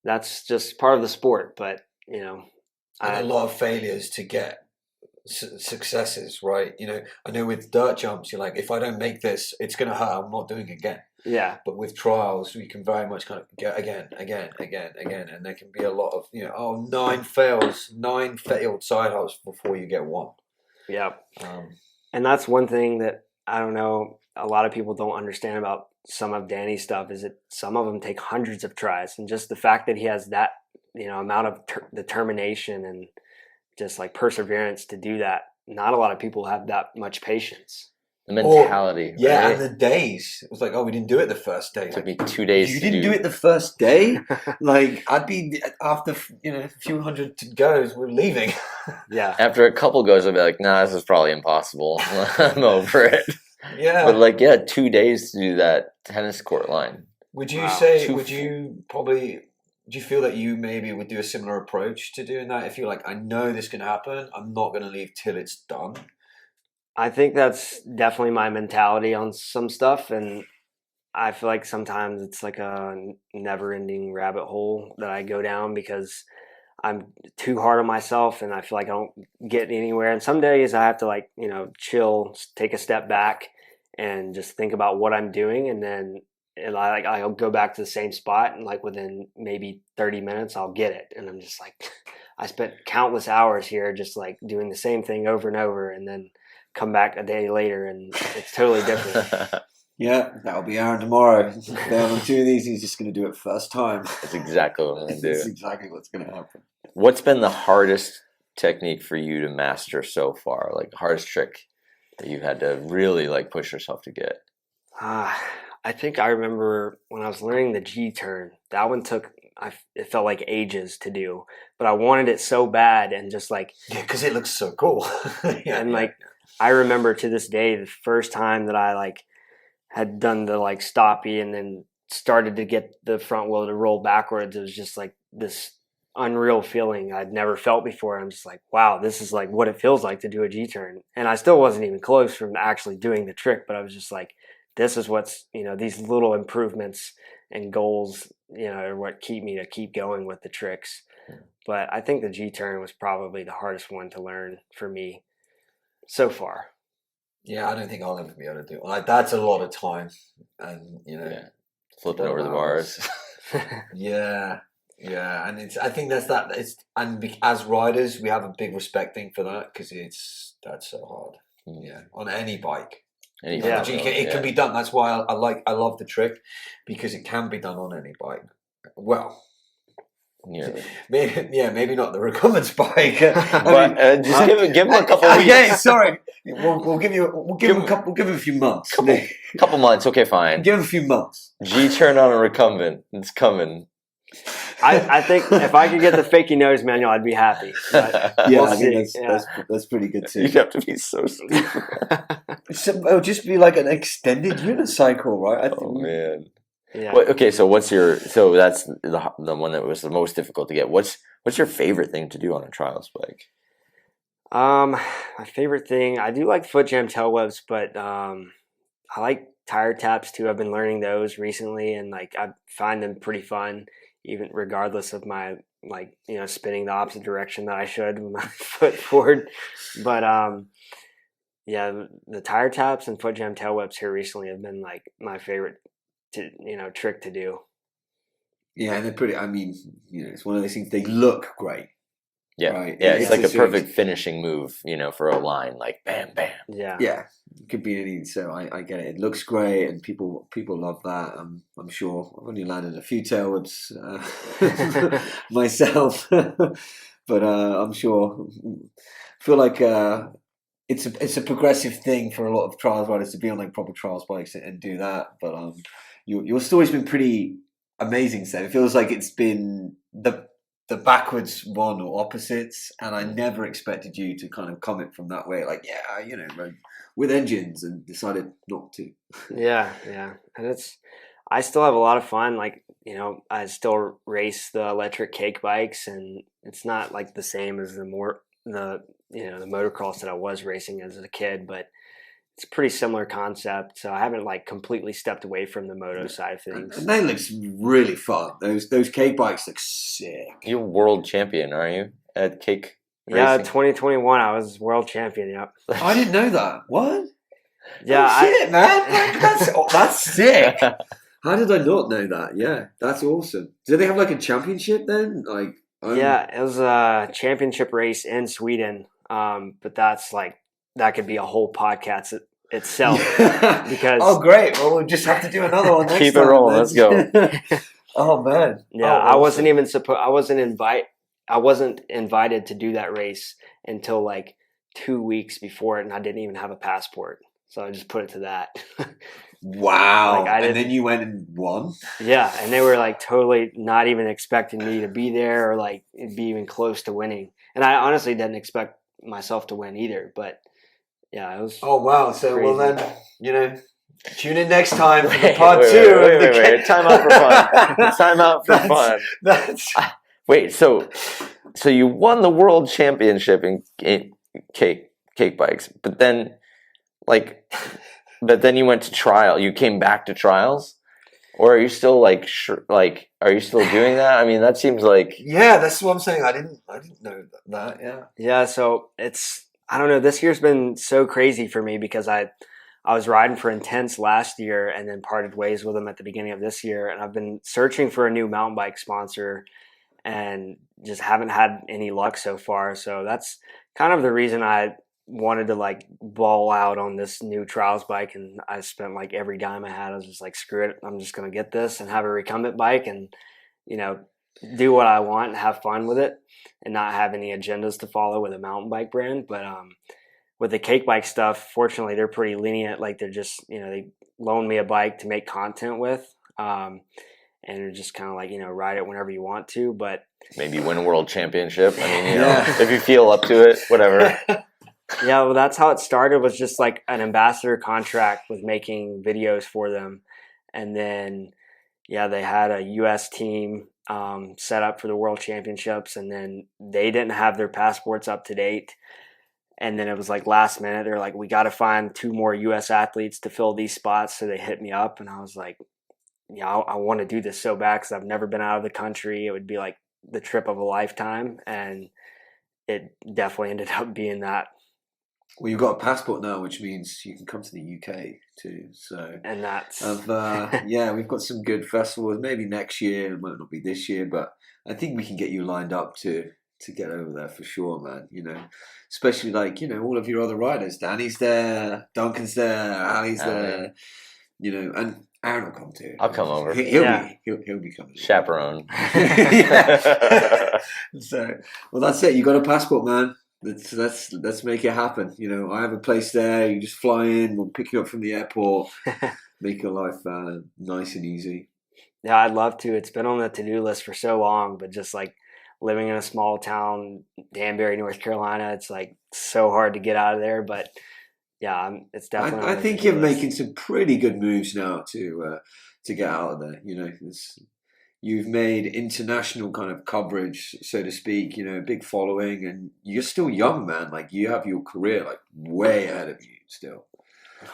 that's just part of the sport. But, and a lot of failures to get successes, right? I know with dirt jumps, you're like, if I don't make this, it's going to hurt. I'm not doing it again. Yeah. But with trials, we can very much kind of get again. And there can be a lot of, 9 failed side hops before you get one. Yeah. And that's one thing that I don't know, a lot of people don't understand about some of Danny's stuff is that some of them take hundreds of tries. And just the fact that he has that, amount of determination and just like perseverance to do that. Not a lot of people have that much patience. The mentality. Yeah, right? and the days. It was like, we didn't do it the first day. It took me 2 days. You didn't do it the first day? Like, I'd be, after, a few hundred goes, we're leaving. Yeah. After a couple goes, I'd be like, nah, this is probably impossible. I'm over it. Yeah. But 2 days to do that tennis court line. Would you do you feel that you maybe would do a similar approach to doing that? If you're like, I know this can happen, I'm not going to leave till it's done. I think that's definitely my mentality on some stuff. And I feel like sometimes it's like a never-ending rabbit hole that I go down because I'm too hard on myself and I feel like I don't get anywhere. And some days I have to chill, take a step back and just think about what I'm doing. And then I'll go back to the same spot and within maybe 30 minutes, I'll get it. And I'm just like, I spent countless hours here just doing the same thing over and over, and then come back a day later and it's totally different. Yeah, that'll be Aaron tomorrow. On 2 of these, he's just going to do it first time. That's exactly what I'm going to do. That's exactly what's going to happen. What's been the hardest technique for you to master so far? Like the hardest trick that you've had to really push yourself to get? I think I remember when I was learning the G turn, that one it felt like ages to do, but I wanted it so bad and just because it looks so cool. I remember to this day, the first time that I had done the stoppie and then started to get the front wheel to roll backwards. It was just this unreal feeling I'd never felt before. I'm just like, wow, this is what it feels like to do a G turn. And I still wasn't even close from actually doing the trick, but I was just like, this is what's, these little improvements and goals, are what keep me to keep going with the tricks. But I think the G turn was probably the hardest one to learn for me so far. Yeah, I don't think I'll ever be able to do it. Like that's a lot of time, and Flipping over the bars. Yeah, and I think as riders we have a big respect thing for that because that's so hard. Yeah, on any bike. It can be done. That's why I love the trick because it can be done on any bike. Well, maybe not the recumbent bike. But just give him a couple weeks. Okay, sorry. We'll give him a few months. Couple months, okay, fine. Give him a few months. G turn on a recumbent. It's coming. I think if I could get the fakie nose manual, I'd be happy. I think that's pretty good too. You'd have to be so stupid. It'll just be like an extended unicycle, right? Man. Yeah. Okay, so that's the one that was the most difficult to get. What's your favorite thing to do on a trials bike? My favorite thing, I do like foot jam tail webs, but I like tire taps too. I've been learning those recently, and like I find them pretty fun, even regardless of my spinning the opposite direction that I should with my foot forward. But the tire taps and foot jam tail webs here recently have been like my favorite trick to do. Yeah, and they're pretty. I mean, it's one of those things. They look great. Yeah, right? Yeah. It's like a perfect finishing move, for a line, like bam, bam. Yeah, it could be any. So I get it. It looks great, and people love that. I'm sure. I've only landed a few tail whips myself, but I'm sure. I feel like it's a progressive thing for a lot of trials riders to be on like proper trials bikes and do that. But your story's been pretty amazing, Seth. It feels like it's been the backwards one or opposites, and I never expected you to kind of comment from that way, like with engines, and decided not to. Yeah, and I still have a lot of fun. Like I still race the electric cake bikes, and it's not like the same as the motocross that I was racing as a kid, but it's a pretty similar concept. So I haven't like completely stepped away from the moto side of things. And they look really fun. Those cake bikes look sick. You're world champion, are you, at cake Yeah, racing? 2021 I was world champion. Yep. I didn't know that. What? Yeah, shit, man. That's sick. How did I not know that? Yeah, that's awesome. Do they have like a championship then? Yeah, it was a championship race in Sweden. But that could be a whole podcast itself. Because great. Well, we'll just have to do another one next Keep time. it rolling. Let's go. Oh man. Yeah, I wasn't even I wasn't invited to do that race until like 2 weeks before it, and I didn't even have a passport. So I just put it to that. Wow. And then you went and won? Yeah, and they were like totally not even expecting me to be there or like be even close to winning. And I honestly didn't expect myself to win either, but yeah, it was. Oh wow! So crazy. Well then, tune in next time for part two. Wait. Time out for fun. Time out for fun. Wait. So you won the world championship in cake bikes, but then you went to trial. You came back to trials, or are you still are you still doing that? I mean, that seems like. Yeah, that's what I'm saying. I didn't know that. Yeah. Yeah. So I don't know. This year's been so crazy for me because I was riding for Intense last year and then parted ways with them at the beginning of this year. And I've been searching for a new mountain bike sponsor and just haven't had any luck so far. So that's kind of the reason I wanted to like ball out on this new trials bike. And I spent like every dime I had. I was just like, screw it. I'm just going to get this and have a recumbent bike and, do what I want and have fun with it and not have any agendas to follow with a mountain bike brand. But with the cake bike stuff, fortunately, they're pretty lenient. Like they're just, they loan me a bike to make content with. And you're just kind of like, ride it whenever you want to. But maybe win a world championship. I mean, if you feel up to it, whatever. Yeah, well, that's how it started, was just like an ambassador contract with making videos for them. And then, they had a U.S. team set up for the world championships, and then they didn't have their passports up to date. And then it was like last minute, they're like, we got to find 2 more U.S. athletes to fill these spots. So they hit me up, and I was like, I want to do this so bad because I've never been out of the country. It would be like the trip of a lifetime. And it definitely ended up being that. Well, you've got a passport now, which means you can come to the UK too. So, And that's yeah, we've got some good festivals. Maybe next year, it might not be this year, but I think we can get you lined up to get over there for sure, man. Especially like all of your other riders. Danny's there, Duncan's there, Ali's there. And Aaron will come too. I'll come over. He'll be coming. Chaperone. Yeah. So, well, that's it. You got a passport, man. Let's make it happen. I have a place there. You just fly in. We'll pick you up from the airport. Make your life nice and easy. Yeah, I'd love to. It's been on the to-do list for so long, but just like living in a small town, Danbury, North Carolina, it's like so hard to get out of there. But yeah, it's definitely. I think you're making some pretty good moves now to get out of there. You've made international kind of coverage, so to speak. Big following, and you're still young, man. Like you have your career like way ahead of you still.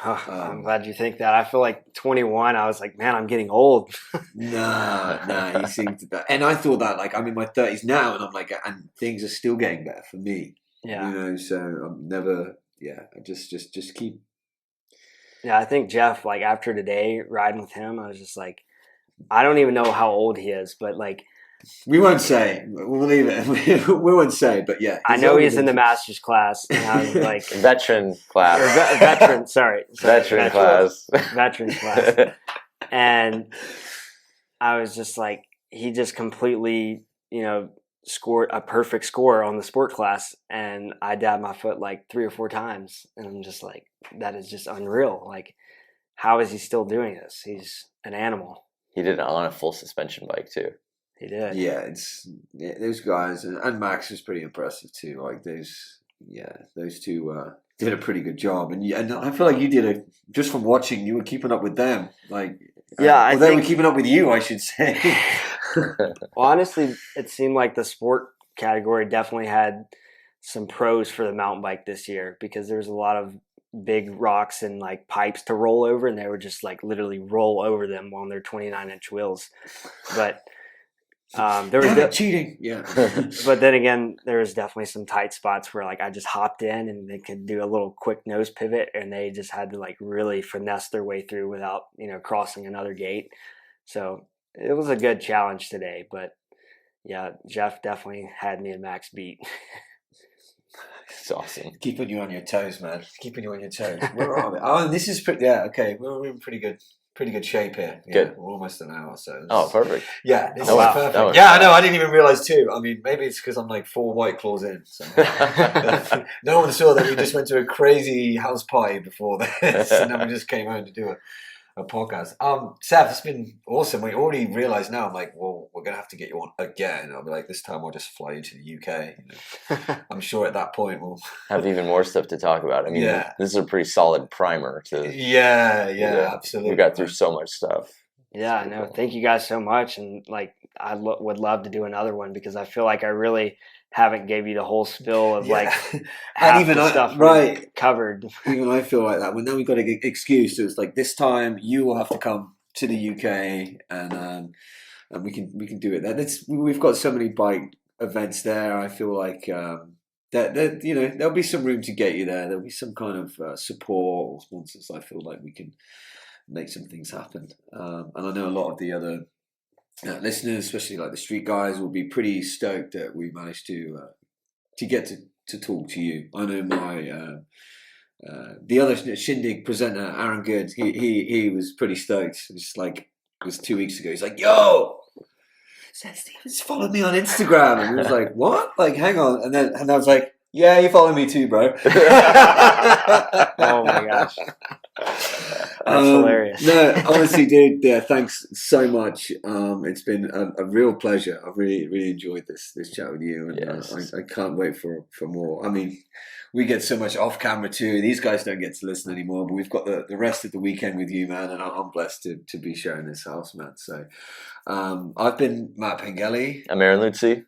I'm glad you think that. I feel like 21. I was like, man, I'm getting old. Nah. You seem to, and I thought that like I'm in my 30s now, and I'm like, and things are still getting better for me. Yeah. So I'm never. Yeah, I just keep. Yeah, I think Jeff, like after today riding with him, I was just like, I don't even know how old he is, but like. We won't say. We'll leave it. We won't say, but yeah. I know he's in the master's class, and I was like veteran class. Veteran, sorry. Veteran class. Veteran class. And I was just like, he just completely, scored a perfect score on the sport class, and I dabbed my foot like 3 or 4 times, and I'm just like, that is just unreal. Like, how is he still doing this? He's an animal. He did it on a full suspension bike too. He did. Yeah, those guys, and Max was pretty impressive too. Like those two did a pretty good job, and I feel like you did just from watching. You were keeping up with them, like they were keeping up with you, I should say. Well, honestly, it seemed like the sport category definitely had some pros for the mountain bike this year because there's a lot of big rocks and like pipes to roll over, and they would just like literally roll over them on their 29-inch wheels, but. There was cheating, yeah. But then again, there was definitely some tight spots where like I just hopped in and they could do a little quick nose pivot, and they just had to like really finesse their way through without crossing another gate. So it was a good challenge today. But yeah, Jeff definitely had me and Max beat. It's awesome. Keeping you on your toes, man. Keeping you on your toes. Where are we? Oh, this is pretty. Yeah, okay. We're in pretty good shape here. Yeah, good. We're almost an hour, so. Oh, perfect. Yeah, this is perfect. perfect. Yeah, I know. I didn't even realize too. I mean, maybe it's because I'm like 4 White Claws in. So. No one saw that we just went to a crazy house party before this, and then we just came home to do a podcast. Seth, it's been awesome. We already realized now. I'm like, well, we're gonna have to get you on again. I'll be like, this time I'll just fly you to the UK. I'm sure at that point we'll have even more stuff to talk about. I mean, this is a pretty solid primer to. Yeah, absolutely. We got through so much stuff. Yeah, I know. Thank you guys so much, and like I would love to do another one because I feel like I really haven't gave you the whole spill of like half the stuff covered. Even I feel like that. Well, now we've got an excuse. So it's like this time you will have to come to the UK, and we can do it there. We've got so many bike events there. I feel like that there'll be some room to get you there. There'll be some kind of support or sponsors. I feel like we can make some things happen. And I know a lot of the other listeners, especially like the street guys, will be pretty stoked that we managed to get to talk to you. I know my the other Shindig presenter, Aaron Good, he was pretty stoked. It was 2 weeks ago. He's like, "Yo, Seth Stevens followed me on Instagram," and he was like, "What? Like, hang on," and I was like, "Yeah, you follow me too, bro." Oh my gosh. That's hilarious. No, honestly, dude, yeah, thanks so much. It's been a real pleasure. I've really enjoyed this chat with you, and yes. I can't wait for more. I mean, we get so much off camera too. These guys don't get to listen anymore, but we've got the rest of the weekend with you, man, and I'm blessed to be sharing this house, man. So I've been Matt Pengelly. I'm Aaron Lutzi.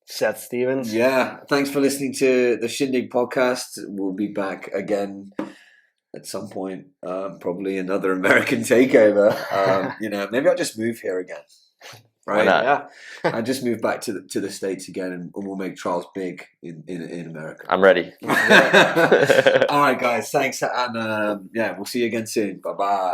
Seth Stevens. Yeah, thanks for listening to the Shindig podcast. We'll be back again at some point, probably another American takeover. Maybe I'll just move here again. right? not? Yeah. And just move back to the States again, and we'll make trials big in America. I'm ready. All right, guys. Thanks, and we'll see you again soon. Bye bye.